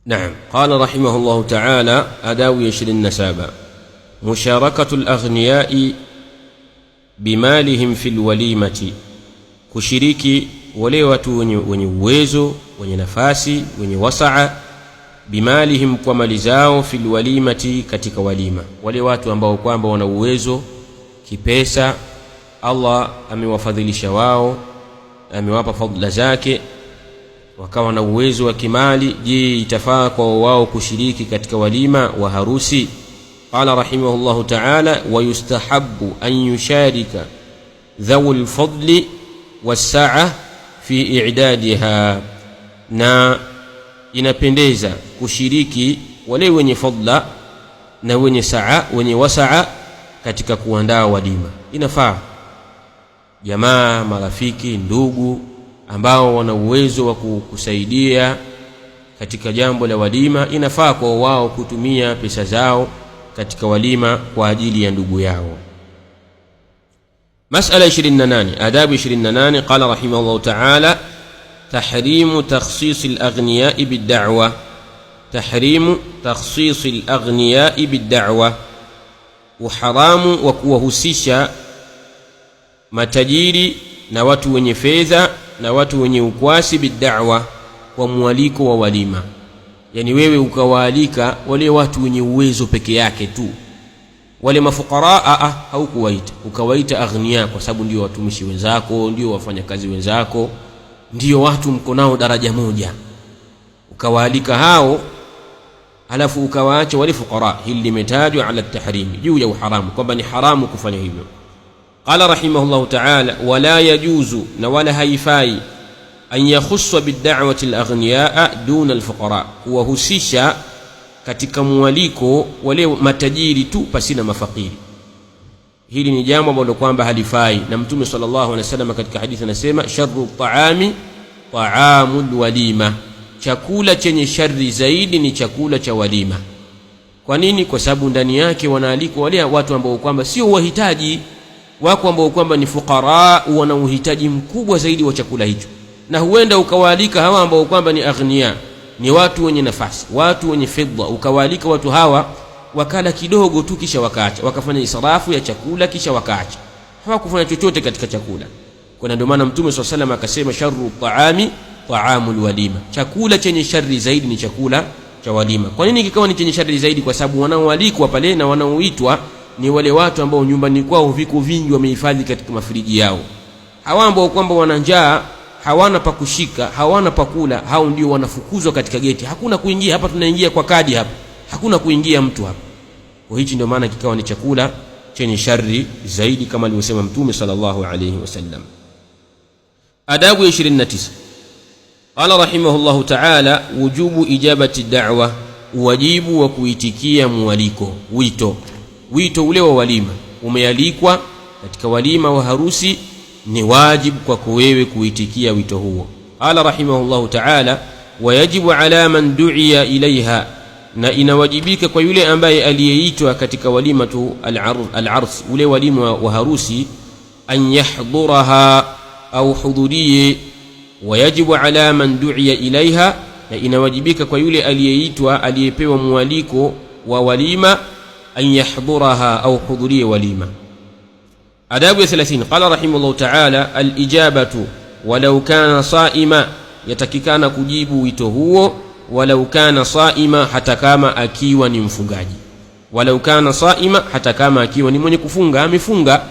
نعم. قال رحمه الله تعالى: آداب 27 مشاركة الأغنياء بمالهم في الوليمة, kushiriki wale watu wenye uwezo, wenye nafasi, wenye wasaa, bimalihim, kwa mali zao, fil walimati, katika walima. Wale watu ambao kwamba wana uwezo kipesa, Allah amewafadhilisha wao, amewapa fadhila zake, wakawa na uwezo wa kimali, je, itafaa kwa wao kushiriki katika walima wa harusi? Qala rahimahullahu ta'ala: wa yustahabbu an yusharika dhawul fadli was-sa'a fi i'dadiha, na inapendeza kushiriki wale wenye fadla na wenye saa, wenye wasaa katika kuandaa walima. Inafaa jamaa, marafiki, ndugu ambao wana uwezo wa kusaidia katika jambo la walima, inafaa kwa wao kutumia pesa zao katika walima kwa ajili ya ndugu yao. Mas'ala 28, adabu 28. Qala rahimahullah ta'ala: tahrimu takhsis al-aghniya'i bid-da'wa. Tahrimu takhsis al-aghniya'i bid-da'wa, uharamu wa kuwahusisha matajiri na watu wenye fedha na watu wenye ukwasi, bid-da'wa, kwa mwaliko wa walima. Yani wewe ukawaalika wale watu wenye uwezo peke yake tu, wale mafukara haukuwaita, ukawaita aghnia, kwa sababu ndio watumishi wenzako, ndio wafanyakazi wenzako, ndio watu mko nao daraja moja, ukawaalika hao alafu ukawaacha wale fukara. Hili limetajwa ala tahrimi, juu ya uharamu, kwamba ni haramu kufanya hivyo. Qala rahimahullahu ta'ala: wala yajuzu, na wala haifai, an yakhussa bid-da'wati al-aghniyaa duna al-fuqara, kuwahusisha katika mwaliko wale matajiri tu pasina mafakiri. Hili ni jambo ambalo kwamba halifai, na Mtume sallallahu alaihi wasallam katika hadithi anasema: sharru ta'ami ta'amul walima, chakula chenye shari zaidi ni chakula cha walima. Kwa nini? Kwa sababu ndani yake wanaalikwa wale watu ambao kwamba sio wahitaji, wako ambao kwamba ni fuqara, wana uhitaji mkubwa zaidi wa chakula hicho. Na huenda ukawaalika hawa ambao kwamba ni aghnia, ni watu wenye nafasi, watu wenye fedha, ukawaalika watu hawa wakala kidogo tu kisha wakaacha, wakafanya israfu ya chakula kisha wakaacha, hawakufanya chochote katika chakula. Kwa ndio maana Mtume sallallahu alaihi wasallam akasema: sharru ta'ami ta'amul walima, chakula chenye shari zaidi ni chakula cha walima. Kwa nini kikawa ni chenye shari zaidi? Kwa sababu wanaoalikwa pale na wanaoitwa ni wale watu ambao nyumbani kwao viko vingi, wamehifadhi katika mafriji yao. Hawa ambao kwamba wana njaa, hawana pa kushika, hawana pa kula, hao ndio wanafukuzwa katika geti. Hakuna kuingia hapa, tunaingia kwa kadi hapa, hakuna kuingia mtu hapa. Kwa hiyo ndio maana kikawa ni chakula chenye shari zaidi, kama alivyosema Mtume sallallahu alayhi wasallam. Adabu 29. Qala rahimahullahu ta'ala: wujubu ijabati da'wa, wajibu wa kuitikia mwaliko, wito ule wa walima. Umealikwa katika walima wa harusi, ni wajibu kwako wewe kuitikia wito huo. Qala rahimahullahu ta'ala: wayajibu ala man du'iya ilaiha, na inawajibika kwa yule ambaye aliyeitwa katika walima tu al-ars, ule walima wa harusi, an yahduraha, au hudhurie. Wayajibu ala man du'iya ilaiha, na inawajibika kwa yule aliyeitwa, aliyepewa mwaliko wa walima, an yahduraha, au hudhurie walima. Adabu 30. Qala rahimahullahu ta'ala: al-ijabatu walau kana saima, yatakikana kujibu wito huo, walau kana saima, hata kama akiwa ni mfungaji. Walau kana saima, hata kama akiwa ni mwenye kufunga, amefunga,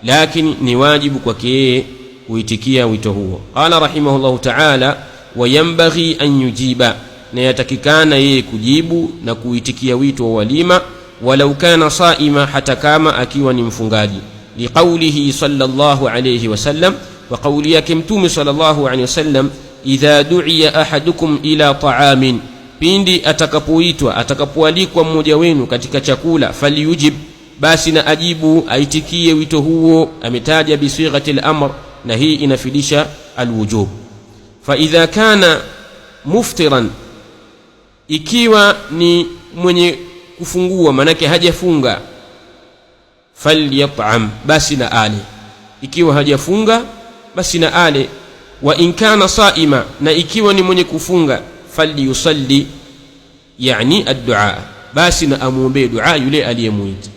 lakini ni wajibu kwake yeye kuitikia wito huo. Qala rahimahullahu ta'ala: wayambaghi an yujiba, na yatakikana yeye kujibu na kuitikia wito wa walima, walau kana saima, hata kama akiwa ni mfungaji. Liqaulihi sallallahu alayhi wasallam, wa qawli yake Mtume sallallahu alayhi wasallam: idha du'iya ahadukum ila ta'amin, pindi atakapoitwa, atakapoalikwa mmoja wenu katika chakula, falyujib, basi na ajibu, aitikie wito huo. Ametaja bisighati al-amr, na hii inafidisha alwujub. Fa idha kana muftiran, ikiwa ni mwenye kufungua, manake hajafunga, falyat'am, basi na ale. Ikiwa hajafunga basi na ale. Wa in kana saima, na ikiwa ni mwenye kufunga, falyusalli, yani ad-du'a, basi na amuombe dua yule aliyemuita,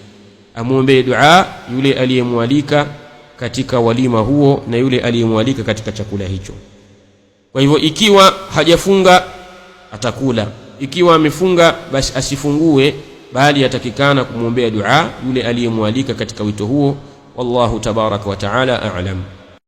amuombe dua yule aliyemwalika katika walima huo na yule aliyemwalika katika chakula hicho. Kwa hivyo ikiwa hajafunga atakula, ikiwa amefunga basi asifungue, bali atakikana kumwombea dua yule aliyemwalika katika wito huo. Wallahu tabaraka wa taala a'lam.